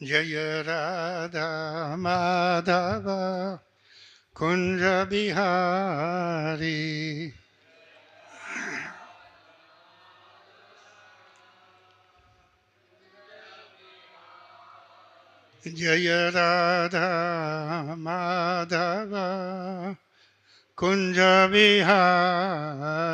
Jaya Radha Madhava Kunja Bihari. Jaya Radha Madhava Kunja Bihari.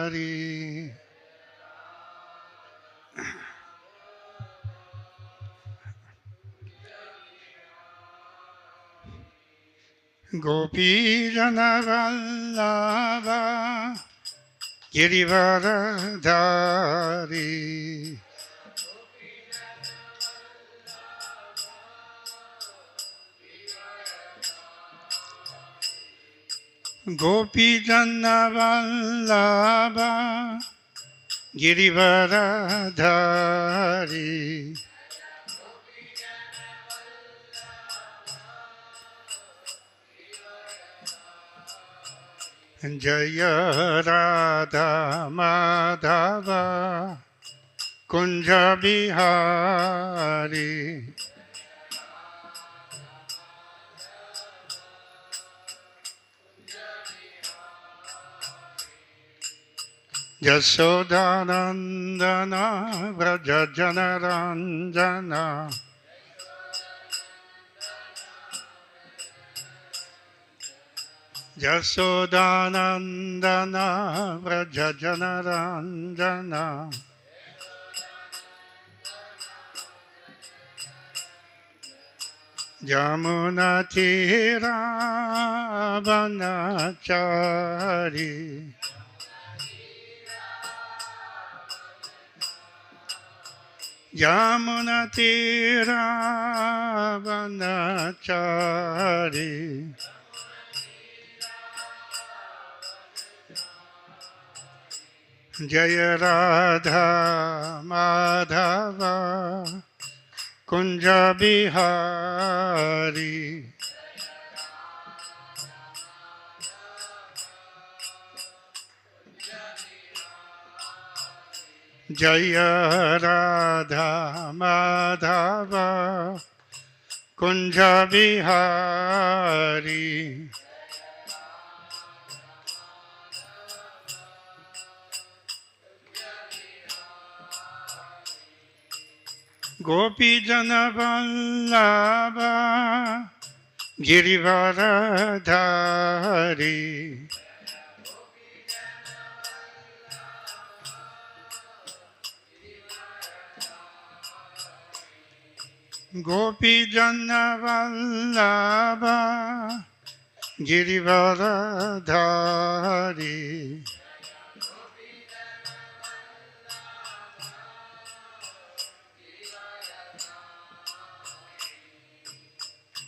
Gopi Jana Vallabha Girivaradhari. Gopi Jana Vallabha Girivaradhari. Jaya Radha Madhava Kunja Bihari. Jasodanandana Vraja Janaranjana. Jasodanandana Vraja Janaranjana. Jamuna Tira Vanachari. Jamuna Tira Vanachari. Jaya Radha Madhava Kunja Bihari. Jaya Radha Madhava Kunja Bihari. Gopi Jana Vallabha Girivaradhari. Gopi Jana Vallabha Girivaradhari.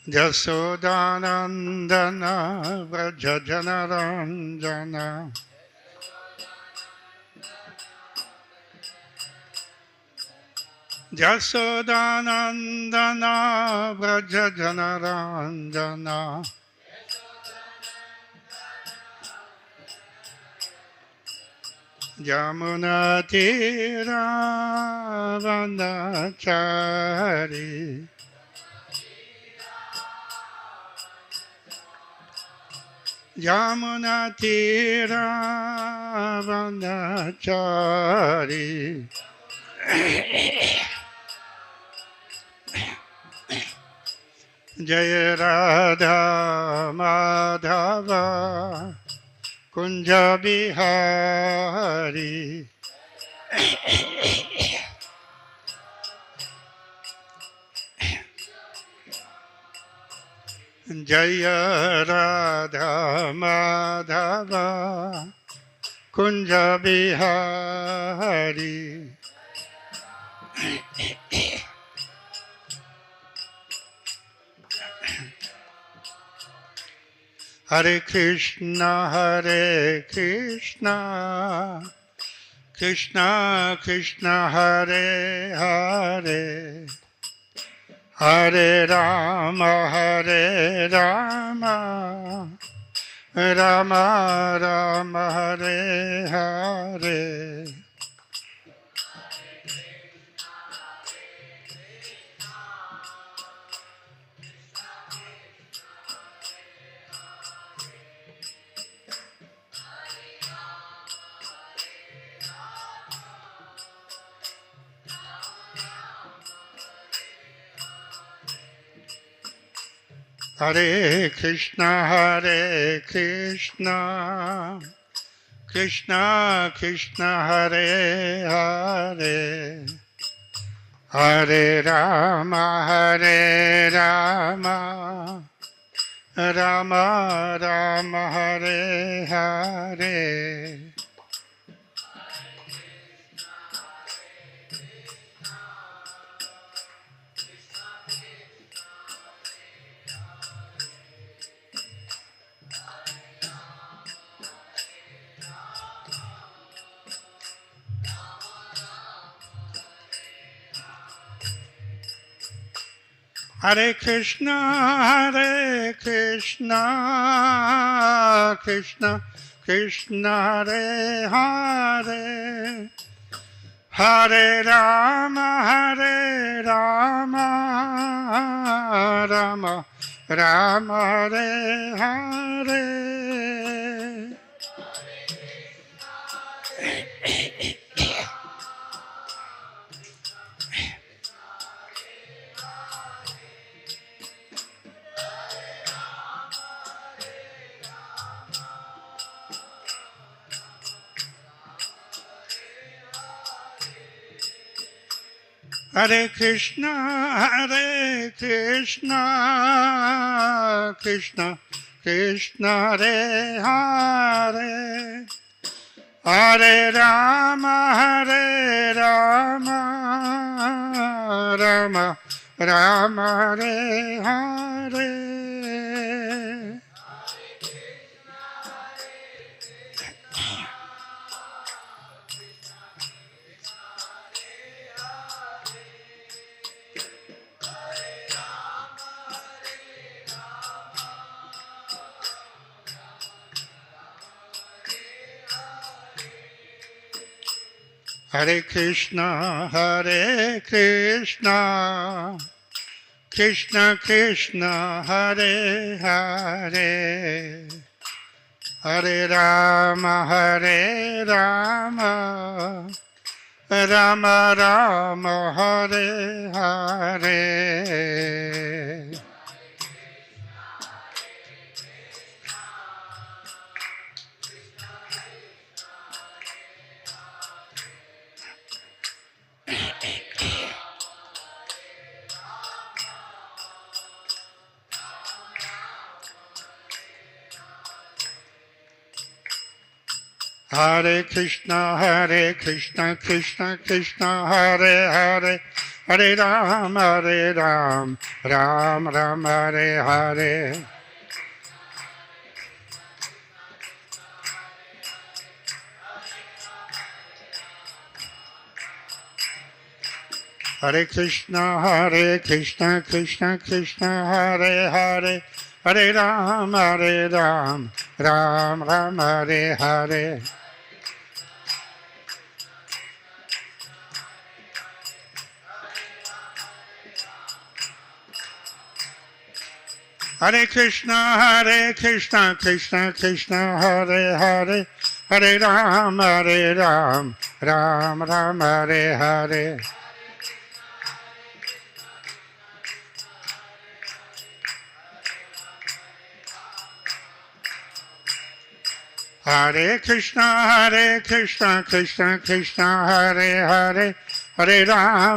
Jasodanandana Vraja Janaranjana. Jasodanandana Vraja Janaranjana. Jamuna Tira Vanachari. Jamuna Tira Vanachari. Jaya Radha Madhava Kunja Bihari. Jaya Radha Madhava Kunja Bihari. Hare Krishna, Hare Krishna, Krishna Krishna, Hare Hare, Hare Rama, Hare Rama, Rama Rama, Hare Hare. Hare Krishna, Hare Krishna, Krishna Krishna, Hare Hare, Hare Rama, Hare Rama, Rama Rama, Hare Hare. Hare Krishna, Hare Krishna, Krishna Krishna, Hare Hare, Hare Rama, Hare Rama, Rama Rama, Hare Hare. Hare Krishna, Hare Krishna, Krishna Krishna, Hare Hare, Hare Rama, Hare Rama, Rama Rama, Hare Hare. Hare Krishna, Hare Krishna, Krishna Krishna, Hare Hare, Hare Rama, Hare Rama, Rama Rama, Hare Hare. Hare Krishna, Hare Krishna, Krishna Krishna, Hare Hare, Hare Ram, Hare Ram, Ram Ram, Hare Hare. Hare Krishna, Hare Krishna, Krishna Krishna, Hare Hare, Hare Ram, Ram Ram, Hare Hare. Hare Krishna, Hare Krishna, Krishna Krishna, Hare Hare, Hare Ram, Ram Ram, Hare Hare. Hare Krishna, Hare Krishna, Krishna Krishna, Hare Hare, Hare Ram,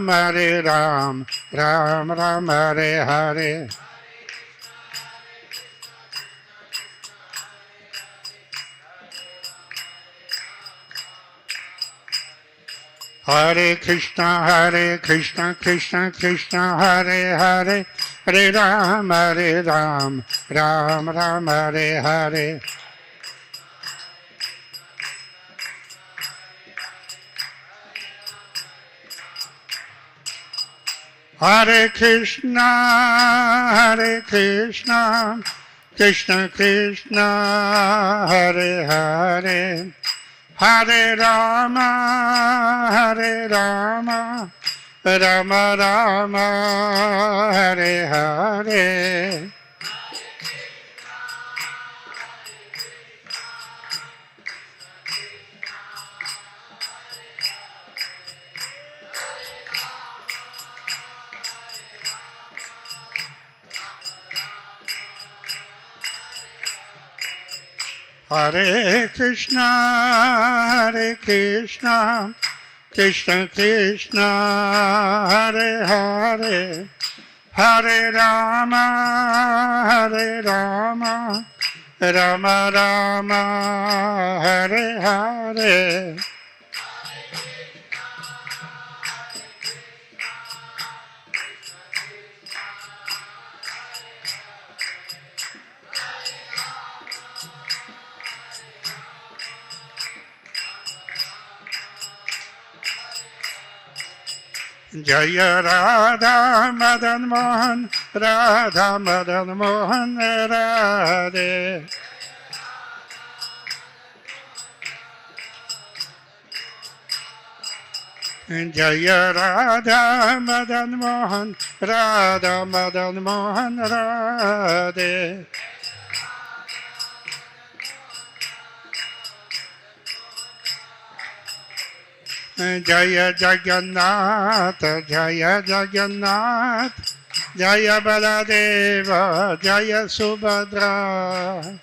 Ram Ram, Hare Hare. Hare Krishna, Hare Krishna, Krishna Krishna, Hare Hare, Hare Ram, Ram Ram, Hare Hare. Hare Krishna, Hare Krishna, Krishna Krishna, Hare Hare, Hare Rama, Hare Rama, Rama Rama, Hare Hare. Hare Krishna, Hare Krishna, Krishna Krishna, Hare Hare, Hare Rama, Hare Rama, Rama Rama, Hare Hare. Jaya Radha Madan Mohan, Radha Madan Mohan, Radhe. Jaya Radha Madan Mohan, Radha Madan Mohan, Radhe. Jaya Jagannath, Jaya Jagannath, Jaya Baladeva, Jaya Subhadra.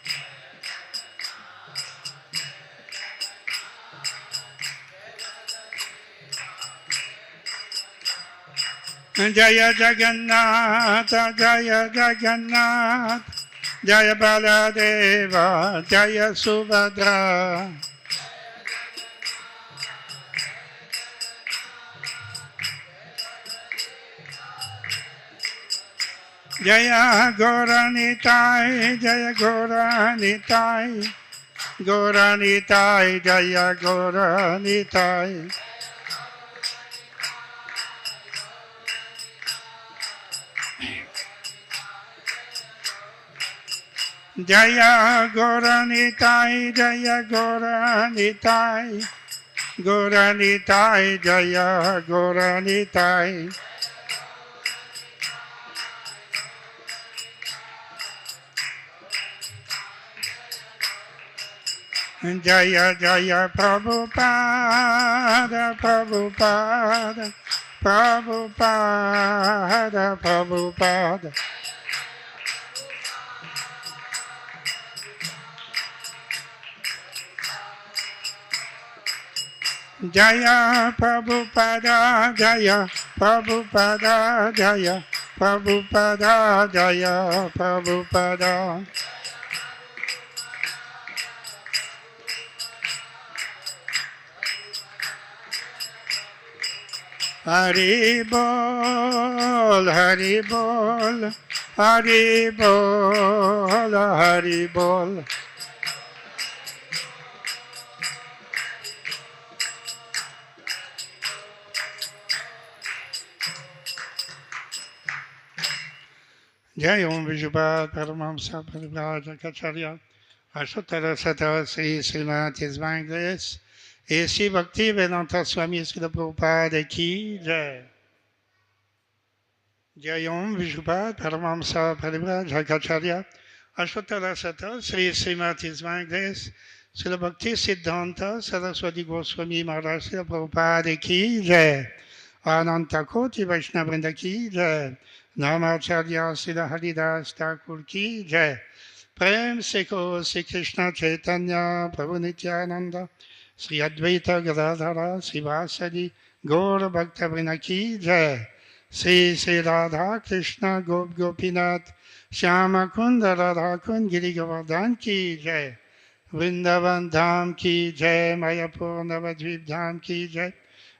Jaya Jagannath, Jaya Jagannath, Jaya Baladeva, Jaya Subhadra. Jaya Gauranitai, Jaya Gauranitai, Gauranitai, Jaya Gauranitai. Jaya Gauranitai, Jaya Gauranitai, Gauranitai, Jaya Gauranitai. Jaya Jaya Prabhupada, Prabhupada, Prabhupada, Prabhupada. Jaya Prabhupada, Jaya Prabhupada, Jaya Prabhupada, Jaya Prabhupada. Hari Bol, Hari Bol, Hari Bol, Hari Bol. Jai Om Vijubha Paramamsa Parivraj Acharya Ashutara Sata Sri Srimati Svangres et Sri Bhakti Vedanta Swami Srila Prabhupada Ki Jai. Jai Om Vijubha Paramamsa Parivraj Acharya Ashutara Sata Sri Srimati Svangres Srila Bhakti Siddhanta Saraswati Goswami Maharaj Srila Prabhupada Ki Jai. Ananta Koti Vaishnavrinda Ki Jai. Namacharya Srila Haridas Thakur Ki Jai. Prem Seko Sri Krishna Chaitanya Prabhu Nityananda Sri Advaita Gadadhara Sri Vasadi Gaura Bhakta Vrina Ki Jai. Sri Sri Radha Krishna Gop Gopinath Shyama Kunda Radha Kund Giri Govardhan Ki Jai. Vrindavan Dham Ki Jai. Mayapur Navadvip Dham Ki Jai.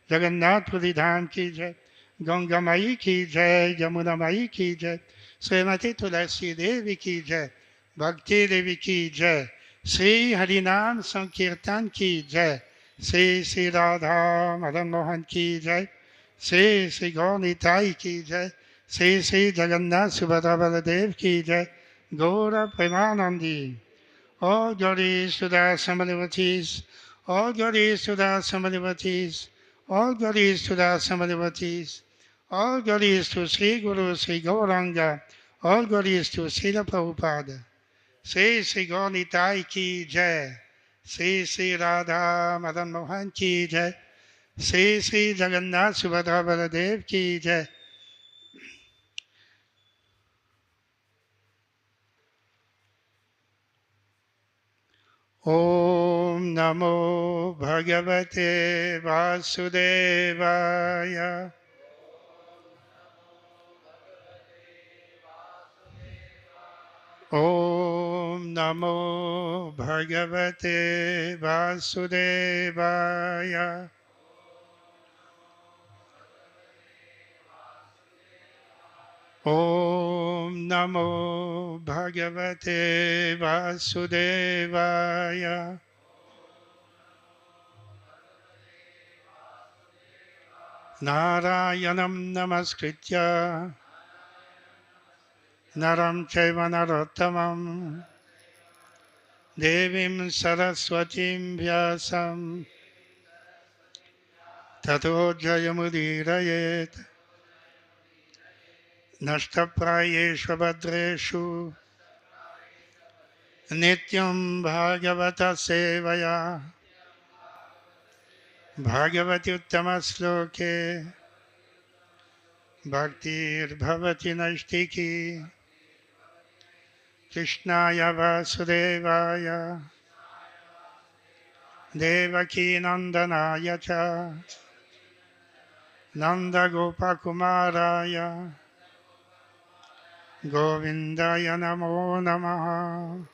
Jagannath Puri Dham Ki Jai. Ganga Mai Ki Jai. Yamuna Mai Ki Jai. Srimati Tulasi Devi Ki Jai. Bhakti Devi Ki Jai. Sri Harinam Sankirtan Ki Jai. Sri Sri Radha Madan Mohan Ki Jai. Sri Sri Gaurnitai Ki Jai. Sri Sri Jagannath Subhadra Baladev Ki Jai. Gaura Premanandi. All glories to the Samalivatis. All glories to the Samalivatis. All glories to the Samalivatis. All glories to Sri Guru Sri Gauranga. All glories to Srila Prabhupada. Sri Sri Gaurnitai Ki Jai. Sri Sri Radha Madan Mohan Ki Jai. Sri Sri Jagannath Subhadra Baladev Ki Jai. Om Namo Bhagavate Vasudevaya. Om Namo Bhagavate Vasudevaya. Om Namo Bhagavate Vasudevaya. Narayanam Namaskritya Naram Chaiva Narottamam Devim Saraswatim Vyasam Tato Jayamudirayet Nashtaprayeshu Bhadreshu Nityam Bhagavata Sevaya Bhagavati Uttamasloke Bhaktir Bhavati Naistiki Krishnaya Vasudevaya Devaki Nandanaya Cha Nanda Gopakumaraya Govindaya Namo Namaha.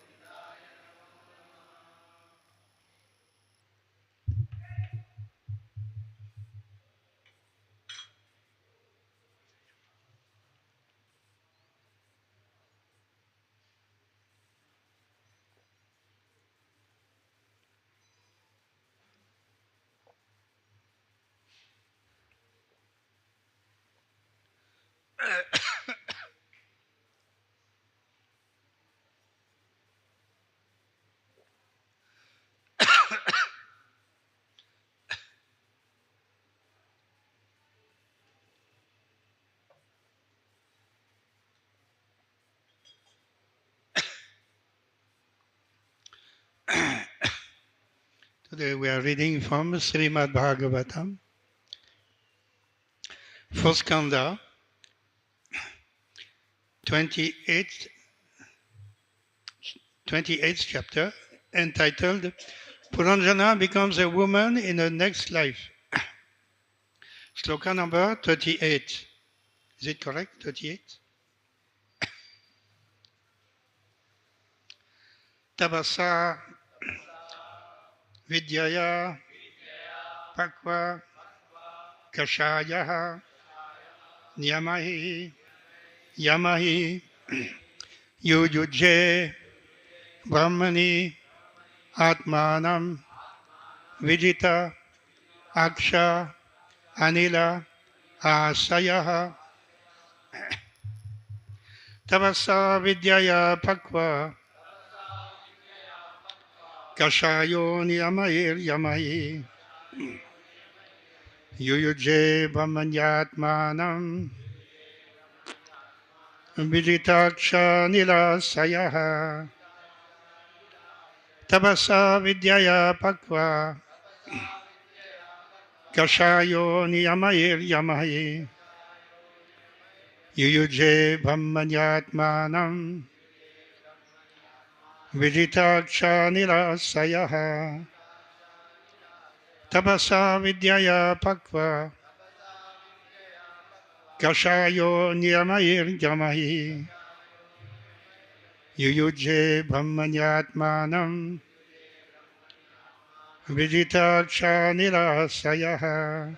Today we are reading from Srimad Bhagavatam, first skanda, 28th 28th chapter, entitled Puranjana becomes a woman in the next life. Sloka number 38. Is it correct? 38? Tabasa Vidyaya Pakva Kashayaha Niyamahi Yamahi Yujuje Brahmani Atmanam Vijita Aksha Anila Asayaha Tabasa Vidyaya Pakva Kashayo Niyamair Yamahi Yujuje Brahmanyatmanam Vijitaksha Nila Sayaha Tabasa Vidyaya Pakva Kashayo Niyamair Yamahi Yujuje Brahmanyatmanam Vijitaksha Nila Sayaha Tabasa Vidyaya Pakva Kashayo Niyamair Yamahi Yujuje Brahmanyatmanam Vijitaksha Nila Sayaha.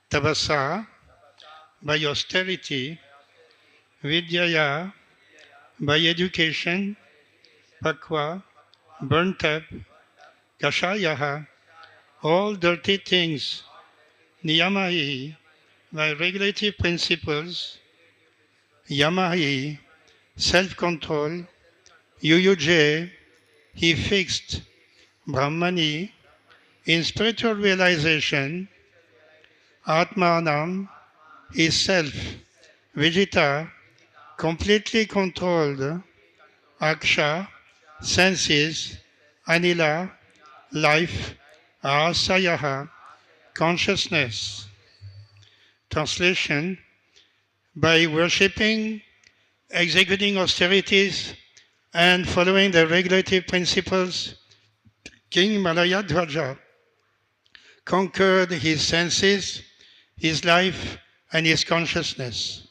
Tabasa, by austerity, Vidyaya, by education, Pakwa, burnt up, Kashayaha, all dirty things, Niyamahi, by regulative principles, Yamahi, self-control, Yuyuje, he fixed, Brahmani, in spiritual realization, Atmanam, is self, Vijita, completely controlled, Aksha, senses, Anila, life, Asayaha, consciousness. Translation: by worshipping, executing austerities, and following the regulative principles, King Malayadhwaja conquered his senses, his life, and his consciousness.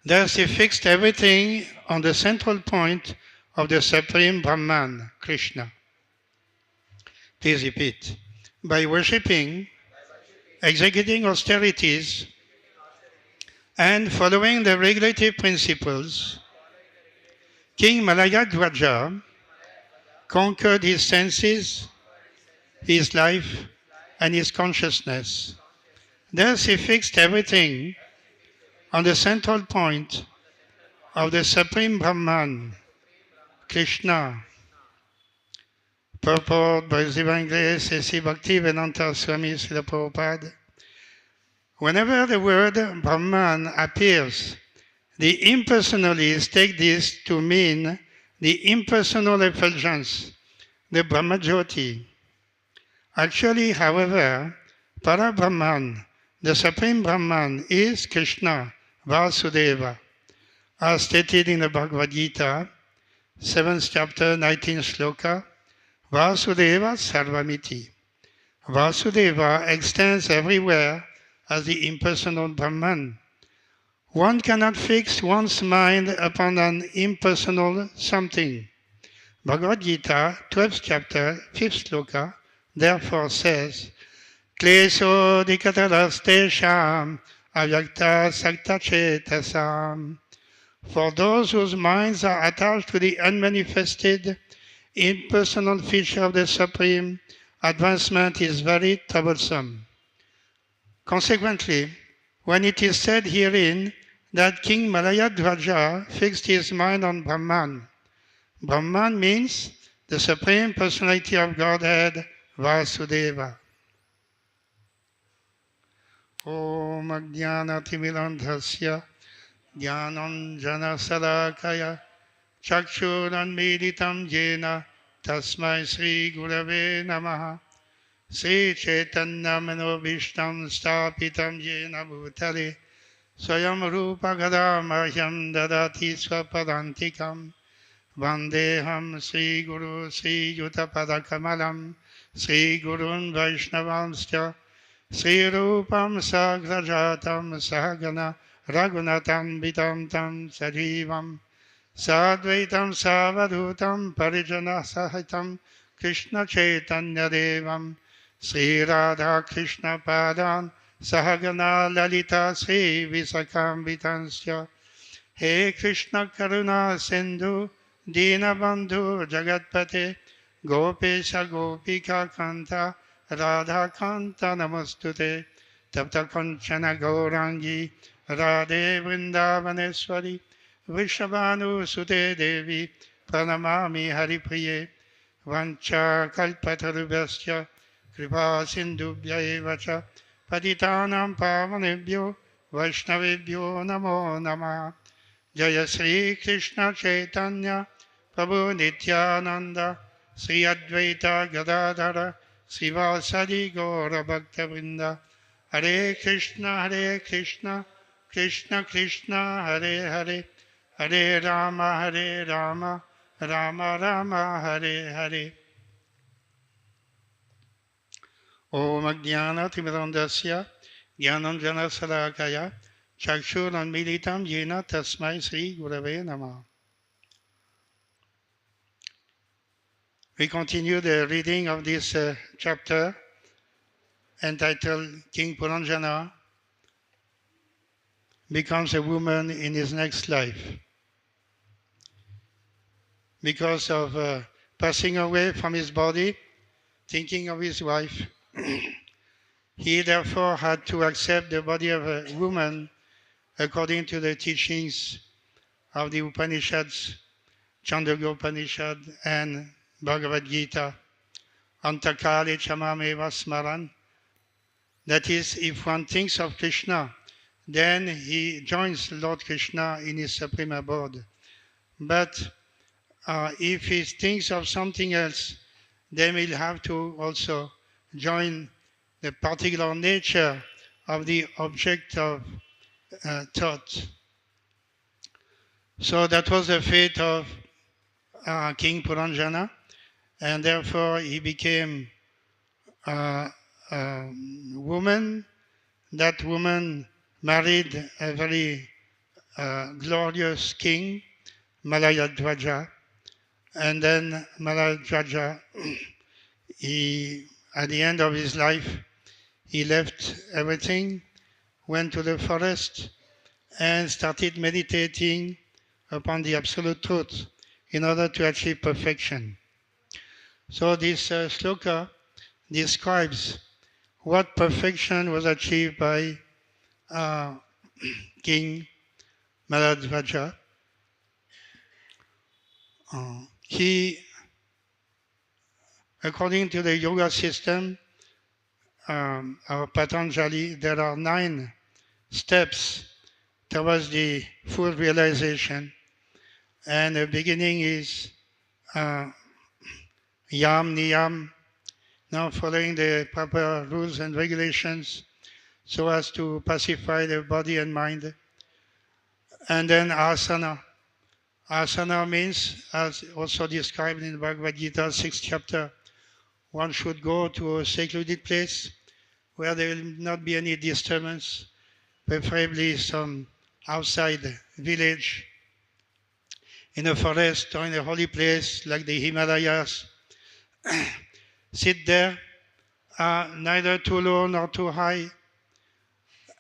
Thus he fixed everything on the central point of the Supreme Brahman, Krishna. Please repeat. By worshipping, executing austerities, and following the regulative principles, King Malayadhwaja conquered his senses, his life, and his consciousness. Thus he fixed everything on the central point of the Supreme Brahman, Krishna. Purport by His Divine Grace A.C. Bhaktivedanta Swami Srila Prabhupada. Whenever the word Brahman appears, the impersonalists take this to mean the impersonal effulgence, the Brahmajyoti. Actually, however, Para-Brahman, the Supreme Brahman, is Krishna, Vasudeva, as stated in the Bhagavad Gita, 7th chapter, 19th shloka, Vasudeva Sarvamiti. Vasudeva extends everywhere as the impersonal Brahman. One cannot fix one's mind upon an impersonal something. Bhagavad Gita, 12th chapter, 5th shloka, therefore says, Klesho dikatarastesham avyakta sakta chetasam. For those whose minds are attached to the unmanifested, impersonal feature of the Supreme, advancement is very troublesome. Consequently, when it is said herein that King Malayadhwaja fixed his mind on Brahman, Brahman means the Supreme Personality of Godhead, Vasudeva. Om Ajnanatimirandhasya Jnananjana Salakaya Chakshurunmilitam Yena Tasmai Sri Gurave Namaha Sri Chaitanya Manobhishtam Stapitam Yena Bhutale Swayam Rupa Gadamahyam Dadati Swapadantikam Vandeham Sri Guru Sri Yutapadakamalam Sri Gurun Vaishnavamscha Sri Rupam Sagrajatam Sahagana Raghunatam Vitam Tam Sajivam Sadvaitam Savadutam Parijana Sahitam Krishna Chaitanya Devam Sri Radha Krishna Padan Sahagana Lalita Sri Visakam Vitansya He Krishna Karuna Sindhu Dinabandhu Jagatpate Gopesha Gopika Kanta Radha Kanta Namostute Tapta Kanchana Gaurangi Radhe Vrindavaneshwari Vishabhanu Sute Devi Pranamami Haripriye Vancha Kalpatarubhasya Kripa Sindhubhya Evacha Patitanam Pavanebhyo Vaishnavebhyo Namo Namah Jaya Sri Krishna Chaitanya Prabhu Nityananda Sri Advaita Gadadhara Srivasadi Gaura Bhakta Vrinda Hare Krishna Krishna Krishna Hare Hare Hare Rama Rama Rama Hare Hare. Om Ajnanatimirandhasya Jnananjana Salakaya Chakshurunmilitam Yena Tasmai Sri Gurave Namah. We continue the reading of this chapter entitled King Puranjana becomes a woman in his next life. Because of passing away from his body, thinking of his wife, he therefore had to accept the body of a woman according to the teachings of the Upanishads, Chandogya Upanishad and Bhagavad Gita. Antakale chamameva smaran. That is, if one thinks of Krishna, then he joins Lord Krishna in his supreme abode. But if he thinks of something else, then he'll have to also join the particular nature of the object of thought. So that was the fate of King Puranjana, and therefore he became a woman. That woman married a very glorious king, Malayadwaja, and then Malayadwaja, at the end of his life, he left everything, went to the forest, and started meditating upon the absolute truth in order to achieve perfection. So this sloka describes what perfection was achieved by King Maladvaja. He, according to the yoga system of Patanjali, there are 9 steps towards the full realization. And the beginning is yam, niyam, now following the proper rules and regulations so as to pacify the body and mind. And then asana. Asana means, as also described in the Bhagavad Gita, 6th chapter, one should go to a secluded place where there will not be any disturbance, preferably some outside village, in a forest or in a holy place like the Himalayas. Sit there, neither too low nor too high,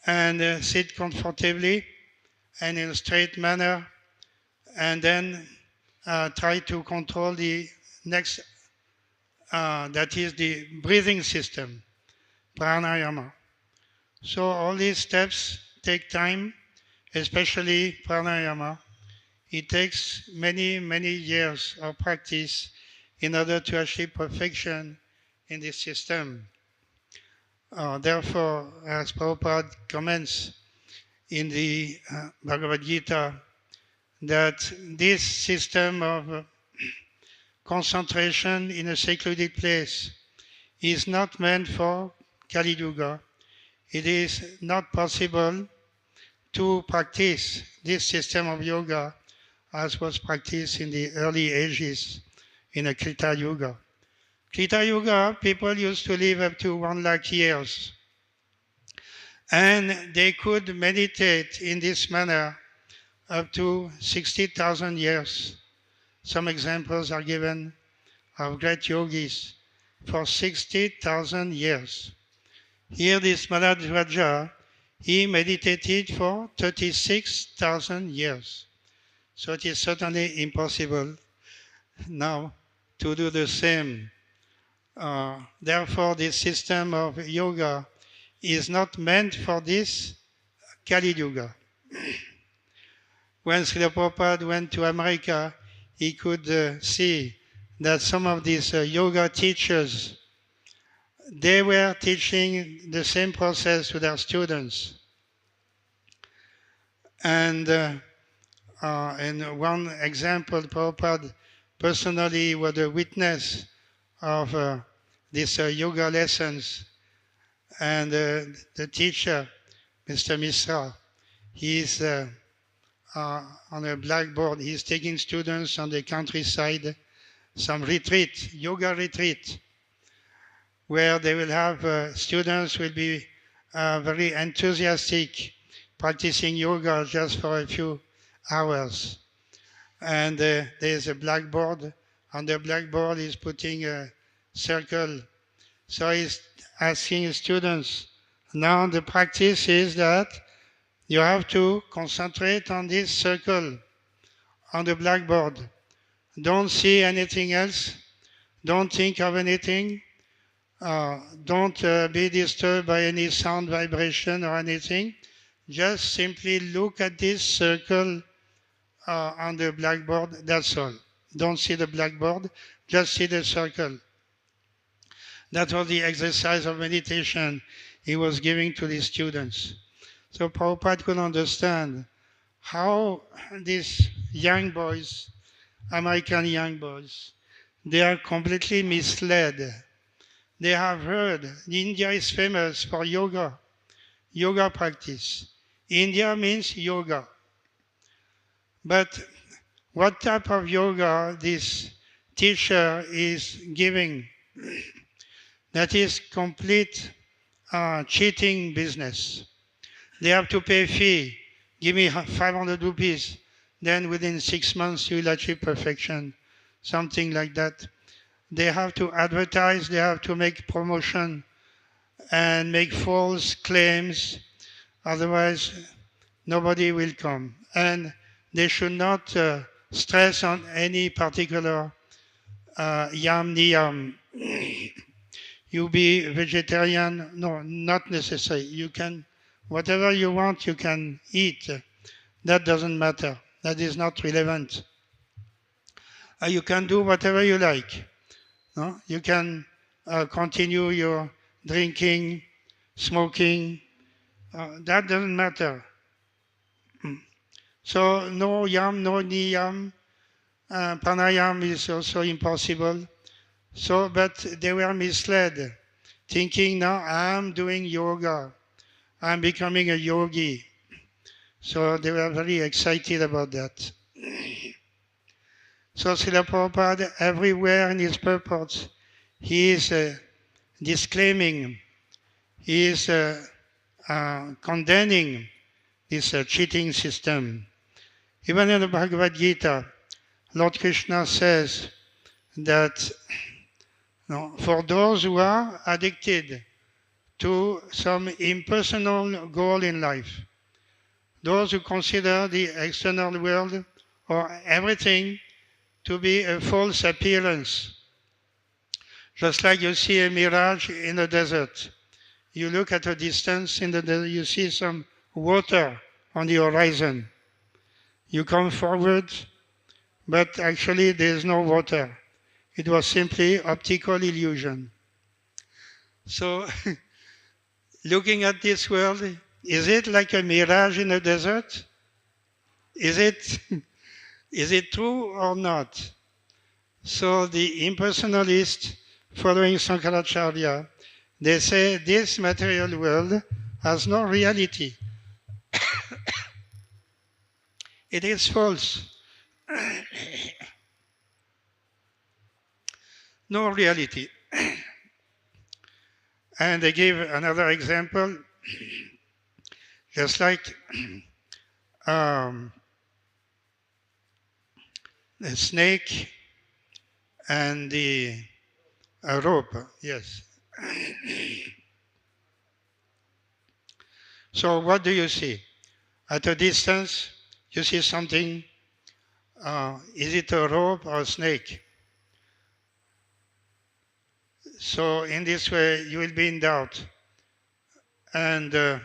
and sit comfortably and in a straight manner, and then try to control the next, that is the breathing system, pranayama. So all these steps take time, especially pranayama. It takes many, many years of practice in order to achieve perfection in this system. Therefore, as Prabhupada comments in the Bhagavad Gita, that this system of concentration in a secluded place is not meant for Kali Yuga. It is not possible to practice this system of yoga as was practiced in the early ages in a Krita Yuga. Krita Yuga, people used to live up to 1 lakh years. And they could meditate in this manner up to 60,000 years. Some examples are given of great yogis for 60,000 years. Here this Maladvaja, he meditated for 36,000 years. So it is certainly impossible now to do the same. Therefore, this system of yoga is not meant for this Kali Yuga. When Srila Prabhupada went to America, he could see that some of these yoga teachers, they were teaching the same process to their students. And in one example, Prabhupada personally was a witness of these yoga lessons. And the teacher, Mr. Misra, he's on a blackboard. He's taking students on the countryside, some retreat, yoga retreat, where they will have students will be very enthusiastic, practicing yoga just for a few hours. And there's a blackboard. On the blackboard, he's putting a circle. So he's asking students, now the practice is that you have to concentrate on this circle on the blackboard. Don't see anything else. Don't think of anything. Don't be disturbed by any sound vibration or anything. Just simply look at this circle on the blackboard. That's all. Don't see the blackboard. Just see the circle. That was the exercise of meditation he was giving to the students. So Prabhupada could understand how these young boys, American young boys, they are completely misled. They have heard India is famous for yoga practice. India means yoga. But what type of yoga this teacher is giving? That is complete cheating business. They have to pay a fee. Give me 500 rupees. Then within 6 months you will achieve perfection. Something like that. They have to advertise, they have to make promotion and make false claims. Otherwise, nobody will come. And they should not stress on any particular yam niyam. You be vegetarian, no, not necessary. You can, whatever you want, you can eat. That doesn't matter. That is not relevant. You can do whatever you like. No? You can continue your drinking, smoking. That doesn't matter. So no yam, no niyam. Pranayam is also impossible. So, but they were misled, thinking now I'm doing yoga. I'm becoming a yogi. So they were very excited about that. So Srila Prabhupada, everywhere in his purports, he is disclaiming, he is condemning this cheating system. Even in the Bhagavad Gita, Lord Krishna says that for those who are addicted to some impersonal goal in life, those who consider the external world or everything to be a false appearance. Just like you see a mirage in the desert. You look at a distance in the desert, you see some water on the horizon. You come forward, but actually there is no water. It was simply optical illusion. So, looking at this world, is it like a mirage in the desert? Is it true or not? So the impersonalists following Sankaracharya, they say this material world has no reality. It is false. No reality. And they give another example, just like the snake and the rope, yes. So what do you see? At a distance, you see something. Is it a rope or a snake? So in this way, you will be in doubt. And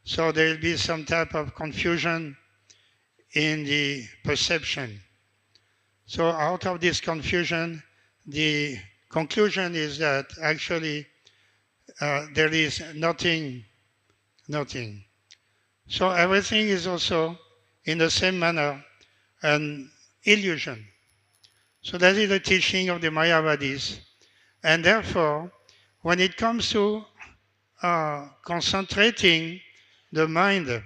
so there will be some type of confusion in the perception. So out of this confusion, the conclusion is that actually there is nothing. So everything is also in the same manner an illusion. So that is the teaching of the Mayavadis. And therefore, when it comes to concentrating the mind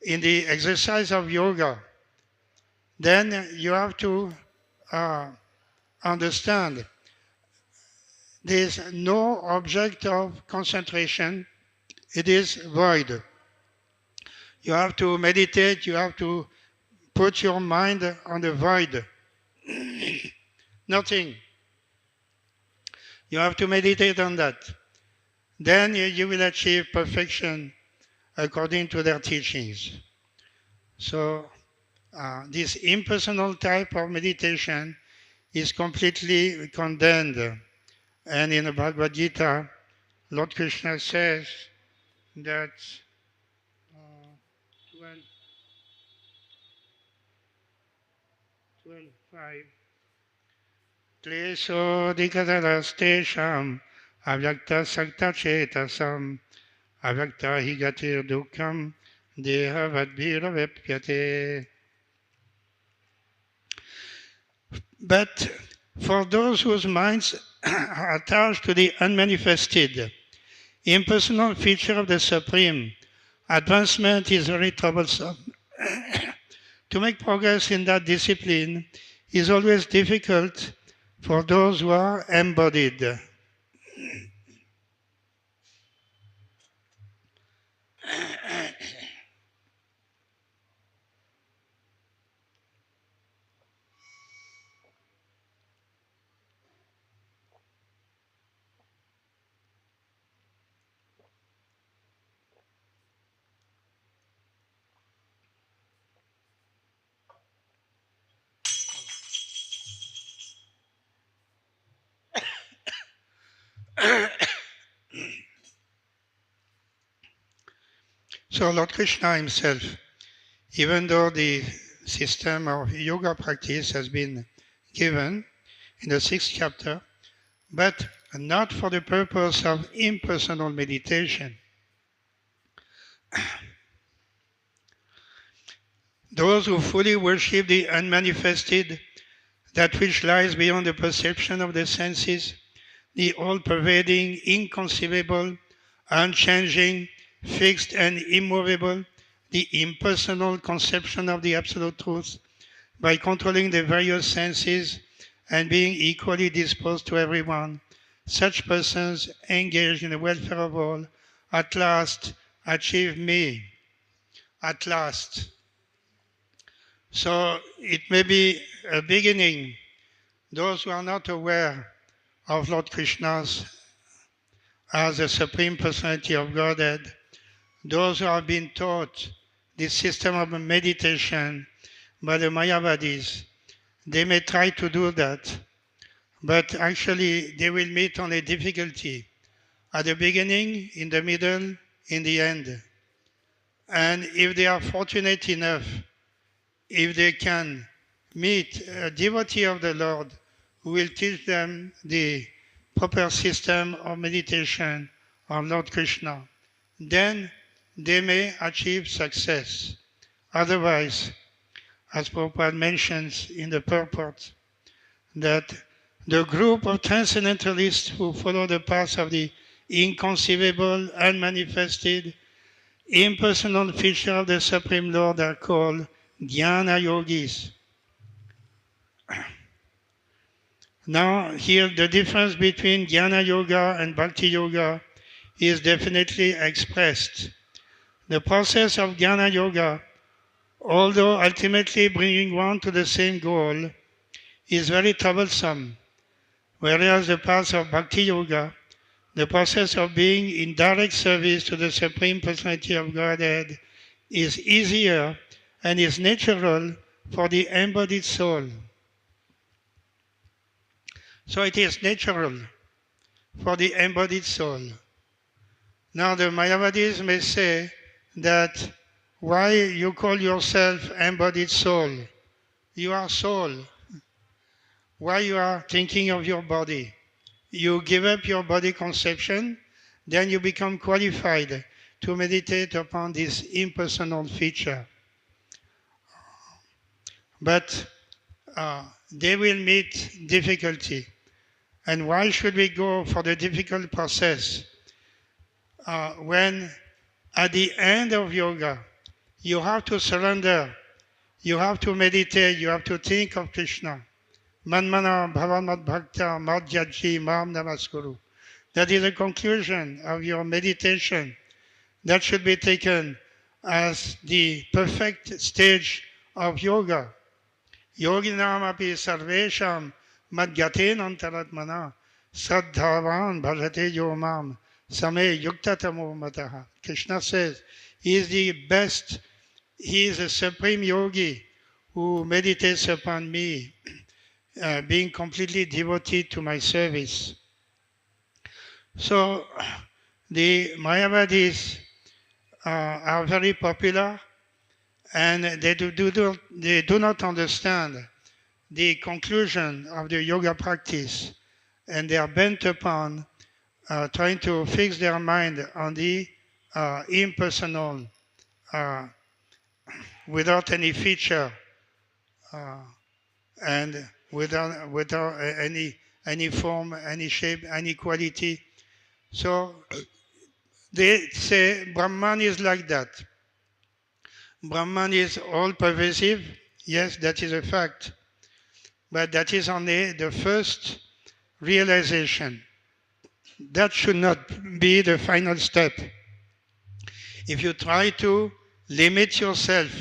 in the exercise of yoga, then you have to understand there is no object of concentration it is void. You have to meditate, you have to put your mind on the void. Nothing. You have to meditate on that. Then you will achieve perfection according to their teachings. So this impersonal type of meditation is completely condemned. And in the Bhagavad Gita, Lord Krishna says that 12:5 Klesho dikadalastesham avyakta sakta chetasam avyakta higatir dukkam deha vadbhira vepyate. But for those whose minds are attached to the unmanifested, impersonal feature of the Supreme, advancement is very troublesome. To make progress in that discipline is always difficult for those who are embodied. So Lord Krishna himself, even though the system of yoga practice has been given in the 6th chapter, but not for the purpose of impersonal meditation. Those who fully worship the unmanifested, that which lies beyond the perception of the senses, the all-pervading, inconceivable, unchanging, fixed and immovable, the impersonal conception of the Absolute Truth, by controlling the various senses and being equally disposed to everyone, such persons engaged in the welfare of all, at last achieve me. At last. So it may be a beginning. Those who are not aware of Lord Krishna's as the Supreme Personality of Godhead, those who have been taught this system of meditation by the Mayavadis, they may try to do that, but actually they will meet only difficulty at the beginning, in the middle, in the end. And if they are fortunate enough, if they can meet a devotee of the Lord who will teach them the proper system of meditation of Lord Krishna, then they may achieve success. Otherwise, as Prabhupada mentions in the purport, that the group of transcendentalists who follow the path of the inconceivable, unmanifested, impersonal feature of the Supreme Lord are called Jnana Yogis. Now, here the difference between Jnana Yoga and Bhakti Yoga is definitely expressed. The process of Jnana Yoga, although ultimately bringing one to the same goal, is very troublesome, whereas the path of Bhakti Yoga, the process of being in direct service to the Supreme Personality of Godhead, is easier and is natural for the embodied soul. So it is natural for the embodied soul. Now the Mayavadis may say that why you call yourself embodied soul? You are soul. Why you are thinking of your body? You give up your body conception, then you become qualified to meditate upon this impersonal feature. But they will meet difficulty. And why should we go for the difficult process when at the end of yoga you have to surrender, you have to meditate, you have to think of Krishna. Manmana bhavanmat bhakta madhyaji mam namaskuru. That is the conclusion of your meditation. That should be taken as the perfect stage of yoga. Yoginam api sarvesham madgaten antaratmana saddhavan bhajate yomam same yuktatamo mataha. Krishna says he is the best, he is a supreme yogi who meditates upon me, being completely devoted to my service. So the Mayavadis are very popular, and they do not understand the conclusion of the yoga practice, and they are bent upon trying to fix their mind on the impersonal, without any feature, and without any form, any shape, any quality. So they say Brahman is like that. Brahman is all-pervasive. Yes, that is a fact. But that is only the first realization. That should not be the final step. If you try to limit yourself,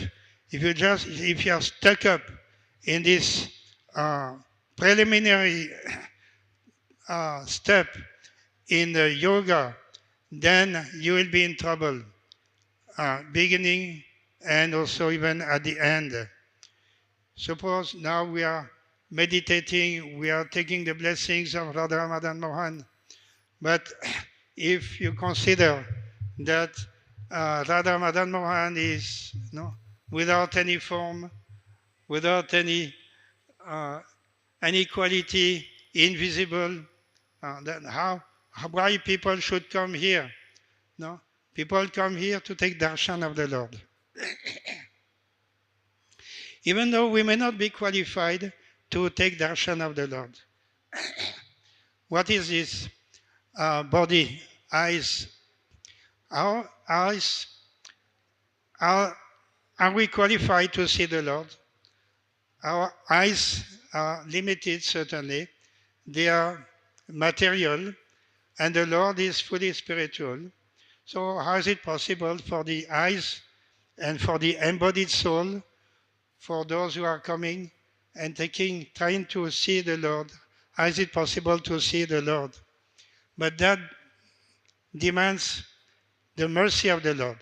if you are stuck up in this preliminary step in the yoga, then you will be in trouble, beginning and also even at the end. Suppose now we are meditating, we are taking the blessings of Radha Madan Mohan, but if you consider that Radha Madan Mohan is without any form, without any quality, invisible, then why people should come here? No, people come here to take darshan of the Lord. Even though we may not be qualified to take darshan of the Lord. What is this body, eyes? Our eyes, are we qualified to see the Lord? Our eyes are limited, certainly. They are material, and the Lord is fully spiritual. So how is it possible for the eyes and for the embodied soul, for those who are coming and trying to see the Lord, how is it possible to see the Lord? But that demands the mercy of the Lord.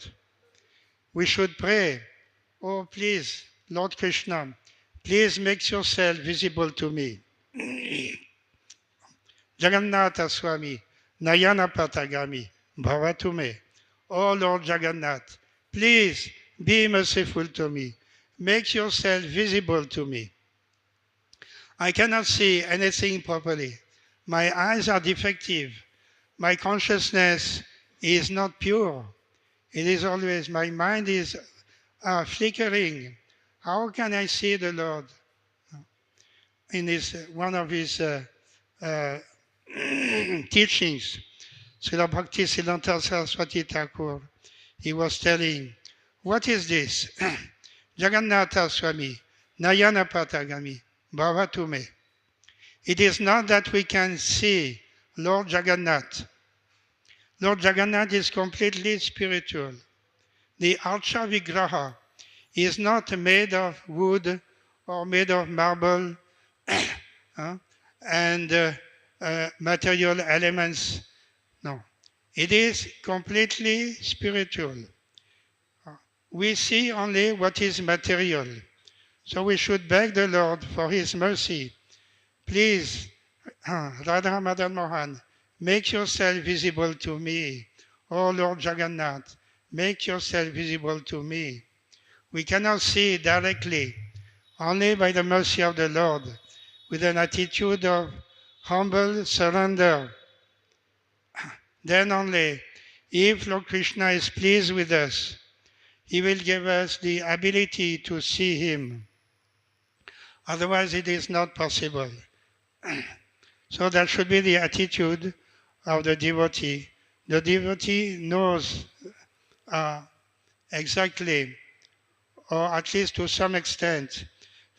We should pray, oh please, Lord Krishna, please make yourself visible to me. Jagannatha Swami, Nayana Patagami, Bhavatume. Oh Lord Jagannath, please be merciful to me. Make yourself visible to me. I cannot see anything properly. My eyes are defective. My consciousness is not pure. It is always, my mind is flickering. How can I see the Lord? In one of his teachings, Srila Bhakti Siddhanta Saraswati Thakur, he was telling, what is this? Jagannatha Swami, Nayana Patagami, Bhavatume. It is not that we can see Lord Jagannath. Lord Jagannath is completely spiritual. The Archa Vigraha is not made of wood or made of marble and material elements. No, it is completely spiritual. We see only what is material. So we should beg the Lord for His mercy. Please, Radha Madan Mohan, make yourself visible to me. Oh Lord Jagannath, make yourself visible to me. We cannot see directly, only by the mercy of the Lord, with an attitude of humble surrender. Then only, if Lord Krishna is pleased with us, He will give us the ability to see Him. Otherwise, it is not possible. So that should be the attitude of the devotee. The devotee knows exactly, or at least to some extent,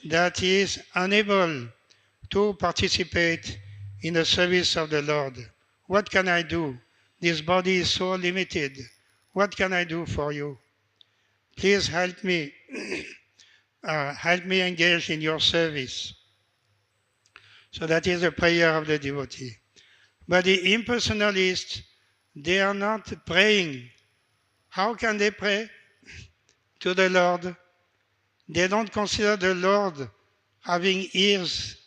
that he is unable to participate in the service of the Lord. What can I do? This body is so limited. what can I do for you? Please help me engage in your service. So that is the prayer of the devotee. But the impersonalists, they are not praying. How can they pray to the Lord? They don't consider the Lord having ears.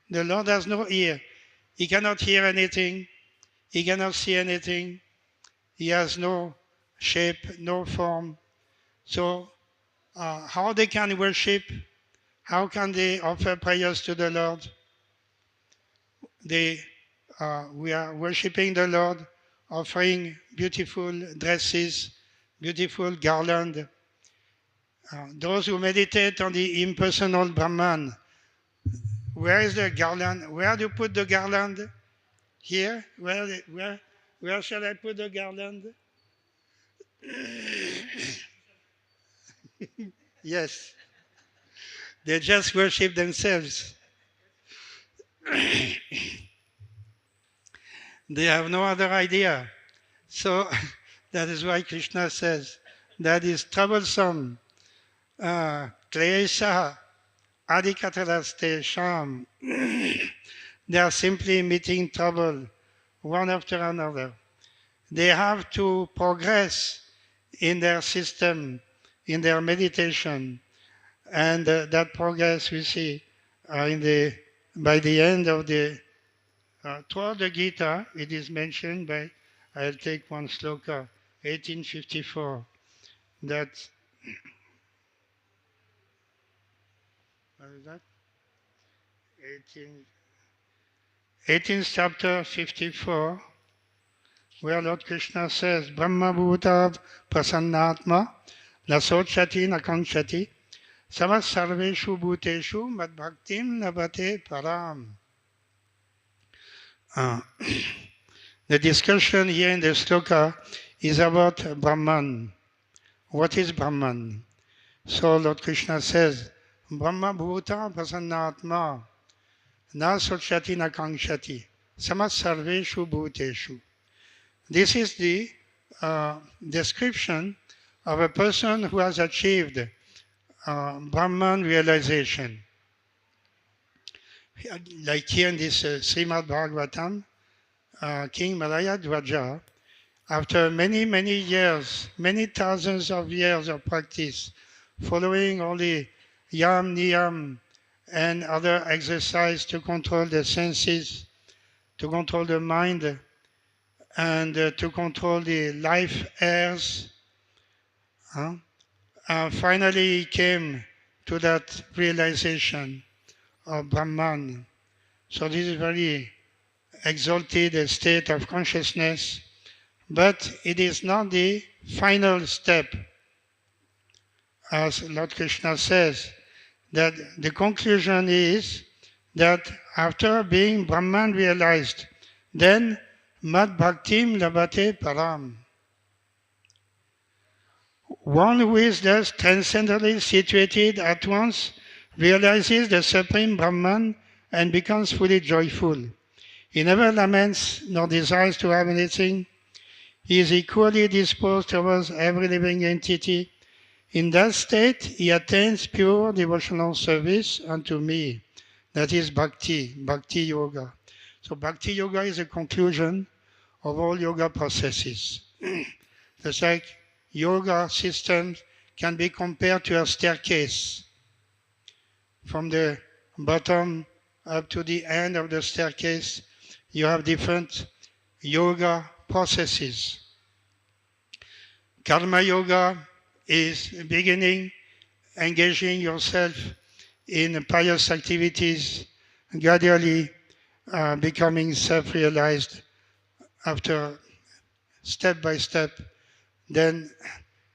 The Lord has no ear. He cannot hear anything. He cannot see anything. He has no shape, no form. So how they can worship? How can they offer prayers to the Lord? We are worshiping the Lord, offering beautiful dresses, beautiful garland. Those who meditate on the impersonal Brahman, where is the garland? Where do you put the garland? Here? Where shall I put the garland? Yes. They just worship themselves. They have no other idea. So that is why Krishna says that is troublesome. Klesha adikatalaste sham. They are simply meeting trouble one after another. They have to progress in their system, in their meditation. And that progress we see by the end of toward the Gita, it is mentioned by, I'll take one sloka, 1854, that, what is that? 18th chapter 54, where Lord Krishna says, Brahma Bhutav Prasannatma, Nasochati Nakanchati, Samas Sarveshu Bhuteshu Mad Bhaktim Nabate Param. The discussion here in the sloka is about Brahman. What is Brahman? So Lord Krishna says, Brahma Bhuta Prasannatma Na Sochati Na Kankshati Samas Sarveshu Bhuteshu. This is the description of a person who has achieved Brahman realization. Like here in this Srimad Bhagavatam, King Malayadwaja, after many, many years, many thousands of years of practice, following all the yam, niyam, and other exercise to control the senses, to control the mind, and to control the life airs, finally he came to that realization of Brahman. So this is very exalted state of consciousness, but it is not the final step. As Lord Krishna says, that the conclusion is that after being Brahman realized, then Mad Bhaktim Labate Param. One who is thus transcendently situated at once realizes the Supreme Brahman and becomes fully joyful. He never laments nor desires to have anything. He is equally disposed towards every living entity. In that state, he attains pure devotional service unto me. That is Bhakti Yoga. So Bhakti Yoga is a conclusion of all yoga processes. Just like yoga systems can be compared to a staircase. From the bottom up to the end of the staircase, you have different yoga processes. Karma Yoga is beginning, engaging yourself in pious activities, gradually becoming self-realized after step by step. Then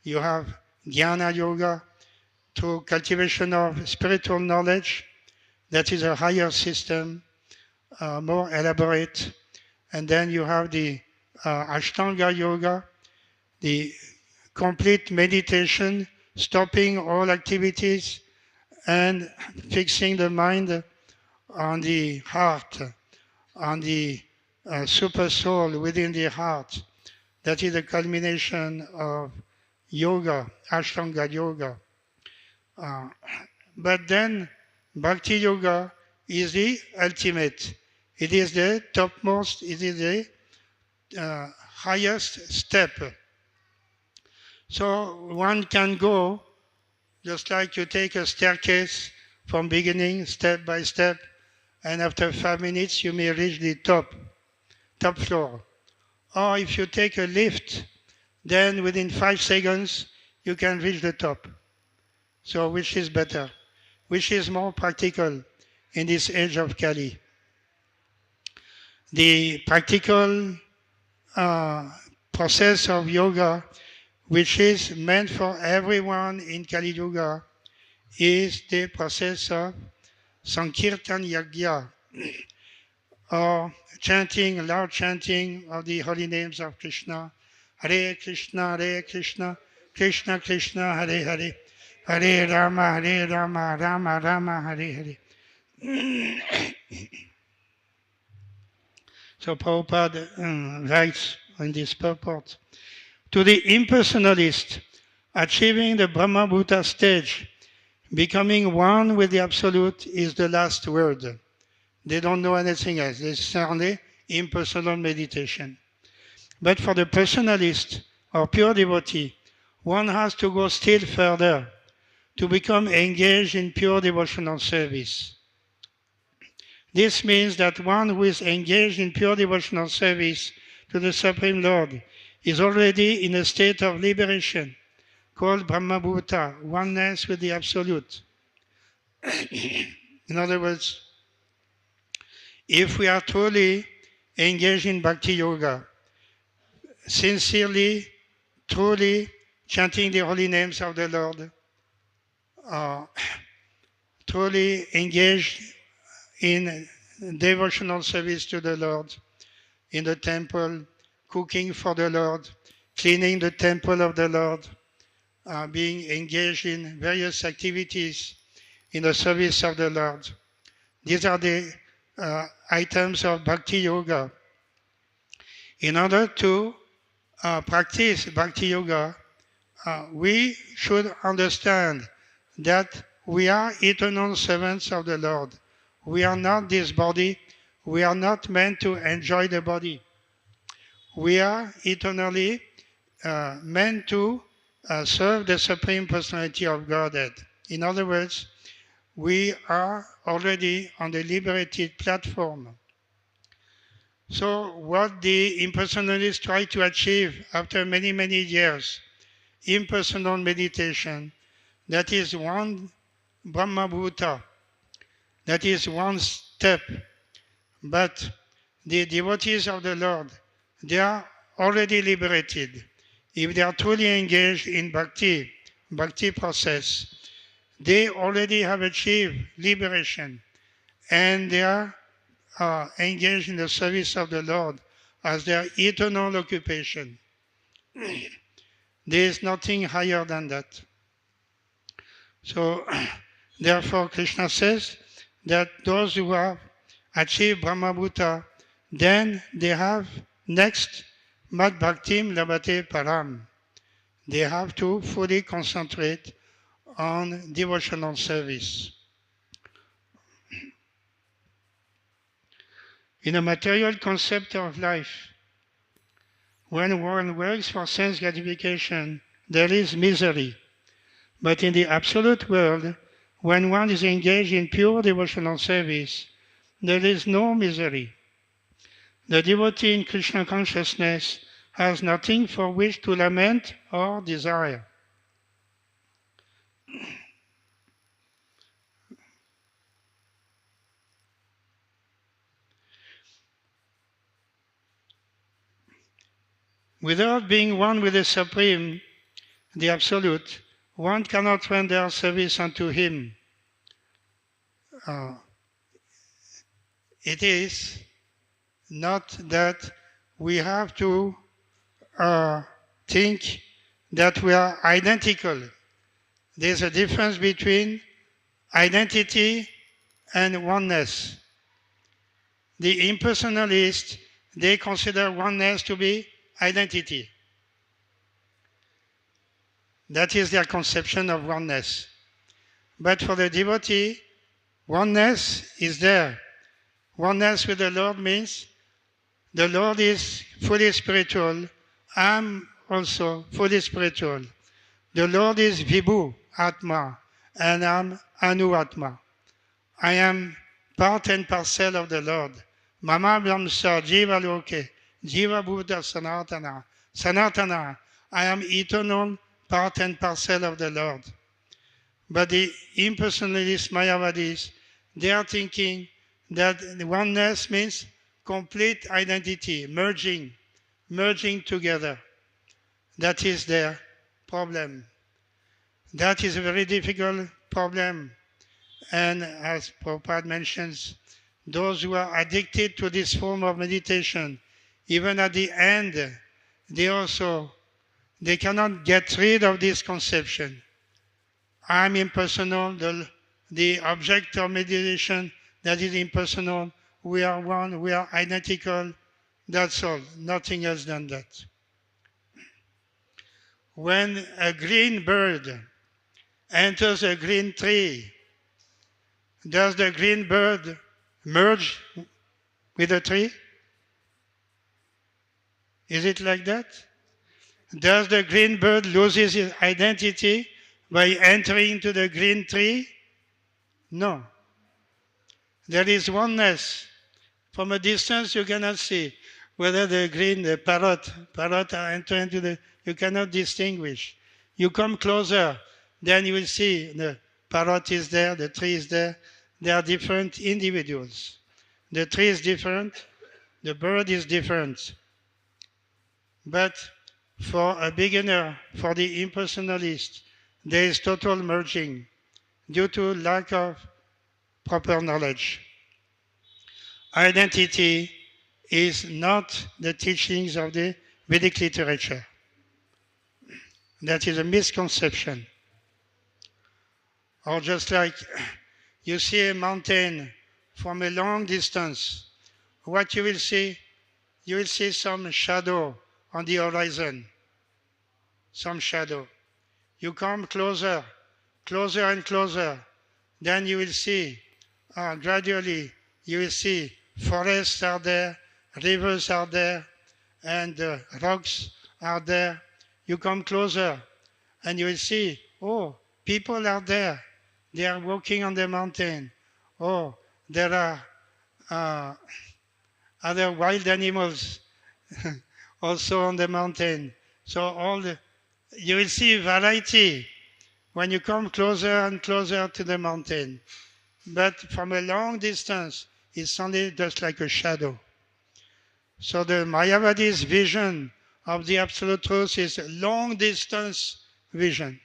you have Jnana Yoga, through cultivation of spiritual knowledge. That is a higher system, more elaborate. And then you have the Ashtanga Yoga, the complete meditation, stopping all activities and fixing the mind on the heart, on the super soul within the heart. That is the culmination of yoga, Ashtanga yoga. But then Bhakti yoga is the ultimate. It is the topmost, it is the highest step. So one can go just like you take a staircase from beginning, step by step, and after 5 minutes you may reach the top floor. Or if you take a lift, then within 5 seconds you can reach the top. So which is better? Which is more practical in this age of Kali? The practical process of yoga, which is meant for everyone in Kali Yuga, is the process of Sankirtan Yagya, or chanting, loud chanting of the holy names of Krishna. Hare Krishna, Hare Krishna, Krishna Krishna, Hare Hare, Hare Rama, Rama Rama, Hare Hare. So Prabhupada writes in this purport, to the impersonalist, achieving the Brahma-Bhuta stage, becoming one with the Absolute is the last word. They don't know anything else. It's only impersonal meditation. But for the personalist or pure devotee, one has to go still further to become engaged in pure devotional service. This means that one who is engaged in pure devotional service to the Supreme Lord is already in a state of liberation called Brahma-Bhuta, oneness with the Absolute. In other words, if we are truly engaged in Bhakti Yoga, sincerely, truly chanting the holy names of the Lord, truly engaged in devotional service to the Lord, in the temple, cooking for the Lord, cleaning the temple of the Lord, being engaged in various activities in the service of the Lord. These are the items of Bhakti Yoga. In order to practice Bhakti Yoga, we should understand that we are eternal servants of the Lord. We are not this body. We are not meant to enjoy the body. We are eternally meant to serve the Supreme Personality of Godhead. In other words, we are already on the liberated platform. So what the impersonalists try to achieve after many, many years, impersonal meditation, that is one Brahma-Bhuta, that is one step. But the devotees of the Lord, they are already liberated. If they are truly engaged in bhakti process, they already have achieved liberation, and they are engaged in the service of the Lord as their eternal occupation. There is nothing higher than that. So, therefore, Krishna says that those who have achieved Brahma-Bhuta, then they have next Mad Bhaktim Labate Param. They have to fully concentrate on devotional service. In a material concept of life, when one works for sense gratification, there is misery. But in the absolute world, when one is engaged in pure devotional service, there is no misery. The devotee in Krishna consciousness has nothing for which to lament or desire. Without being one with the Supreme, the Absolute, one cannot render service unto Him. It is not that we have to think that we are identical. There's a difference between identity and oneness. The impersonalists, they consider oneness to be identity. That is their conception of oneness. But for the devotee, oneness is there. Oneness with the Lord means the Lord is fully spiritual. I'm also fully spiritual. The Lord is Vibhu Atma and I'm Anu Atma. I am part and parcel of the Lord. Mama Brahmsa Jiva Loke, Jiva Buddha Sanatana. Sanatana, I am eternal part and parcel of the Lord. But the impersonalist Mayavadis, they are thinking that oneness means complete identity, merging together. That is their problem. That is a very difficult problem. And as Prabhupada mentions, those who are addicted to this form of meditation, even at the end, they cannot get rid of this conception. I'm impersonal, the object of meditation that is impersonal, we are one, we are identical, that's all, nothing else than that. When a green bird enters a green tree, does the green bird merge with the tree? Is it like that? Does the green bird lose its identity by entering into the green tree? No. There is oneness. From a distance you cannot see whether the parrot are entering into the, you cannot distinguish. You come closer, then you will see the parrot is there, the tree is there. They are different individuals. The tree is different, the bird is different. But for a beginner, for the impersonalist, there is total merging due to lack of proper knowledge. Identity is not the teachings of the Vedic literature. That is a misconception. Or just like you see a mountain from a long distance, what you will see? You will see some shadow on the horizon. Some shadow. You come closer and closer. Then you will see, gradually, you will see forests are there, rivers are there, and rocks are there. You come closer and you will see, oh, people are there. They are walking on the mountain. Oh, there are other wild animals also on the mountain. So you will see variety when you come closer and closer to the mountain. But from a long distance, it's only just like a shadow. So the Mayavadi's vision of the Absolute Truth is a long distance vision.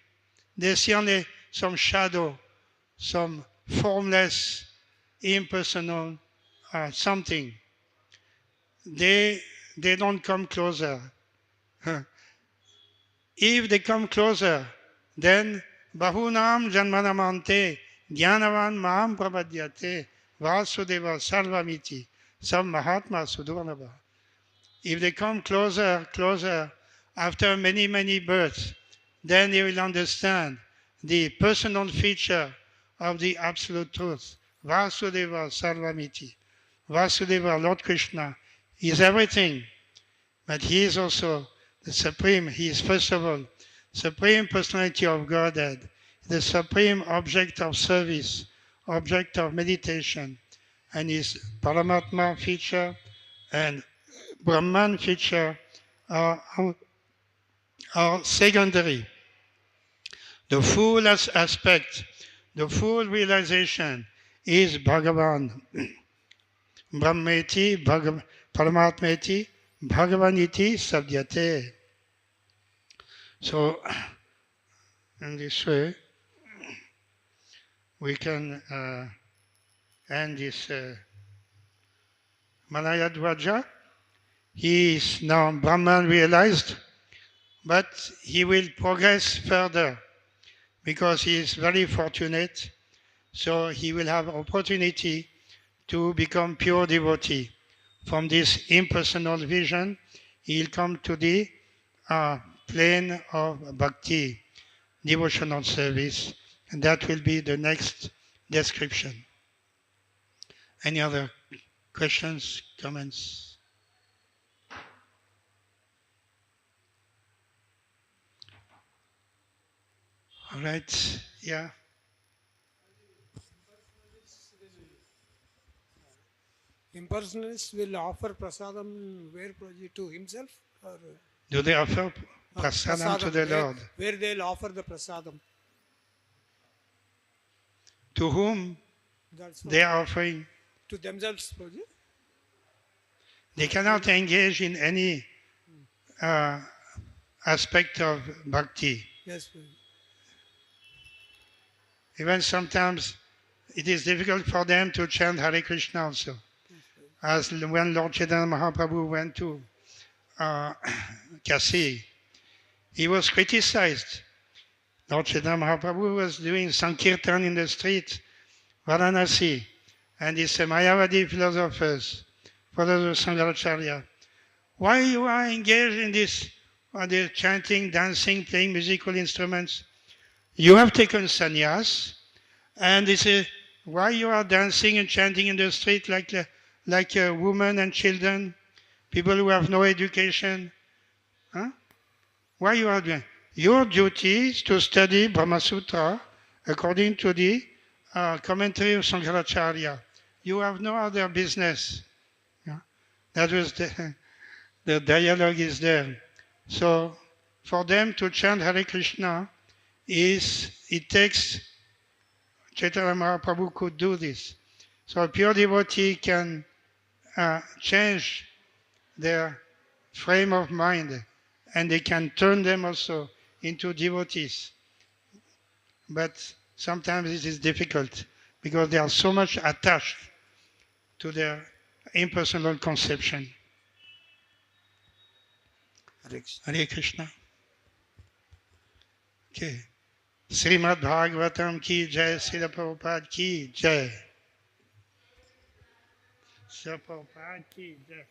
They see only some shadow, some formless, impersonal something. They don't come closer. If they come closer, then Bahunam Janmanamante Jnanavan Maham Prapadyate Vasudeva Sarvamiti Sam Mahatma Sudhanava. If they come closer after many births, then they will understand the personal feature of the Absolute Truth. Vasudeva Sarvamiti. Vasudeva, Lord Krishna, is everything, but he is also the Supreme. He is first of all Supreme Personality of Godhead, the Supreme Object of Service, Object of Meditation, and his Paramatma feature and Brahman feature are secondary. The full aspect, the full realization is Bhagavan. Brahmeti, Paramatmeti, Bhagavaniti Sabdyate. So, in this way, we can end this Malaya Dwaja. He is now Brahman realized, but he will progress further because he is very fortunate. So he will have opportunity to become pure devotee. From this impersonal vision, he'll come to the plane of bhakti, devotional service, and that will be the next description. Any other questions, comments? All right, yeah. Impersonalists will offer prasadam where to himself or Do they offer prasadam to the Lord? Where they'll offer the prasadam. To whom they are offering? To themselves, Prabhuji. They cannot engage in any aspect of bhakti. Yes, Prabhuji. Even sometimes it is difficult for them to chant Hare Krishna also. As when Lord Chaitanya Mahaprabhu went to Kasi, he was criticized. Lord Chaitanya Mahaprabhu was doing Sankirtan in the street, Varanasi, and he said, Mayavadi philosophers, followers of Shankaracharya, why you are engaged in this chanting, dancing, playing musical instruments? You have taken sannyas, and they say, why you are dancing and chanting in the street like women and children, people who have no education? Huh? Why you are doing? Your duty is to study Brahma Sutra according to the commentary of Shankaracharya. You have no other business. Yeah? That was the dialogue is there. So for them to chant Hare Krishna, it takes Chaitanya Mahaprabhu could do this. So a pure devotee can change their frame of mind, and they can turn them also into devotees. But sometimes it is difficult because they are so much attached to their impersonal conception. Hare Krishna. Okay. Srimad Bhagavatam ki jai, Srila Prabhupada ki jai. Srila Prabhupada ki jai.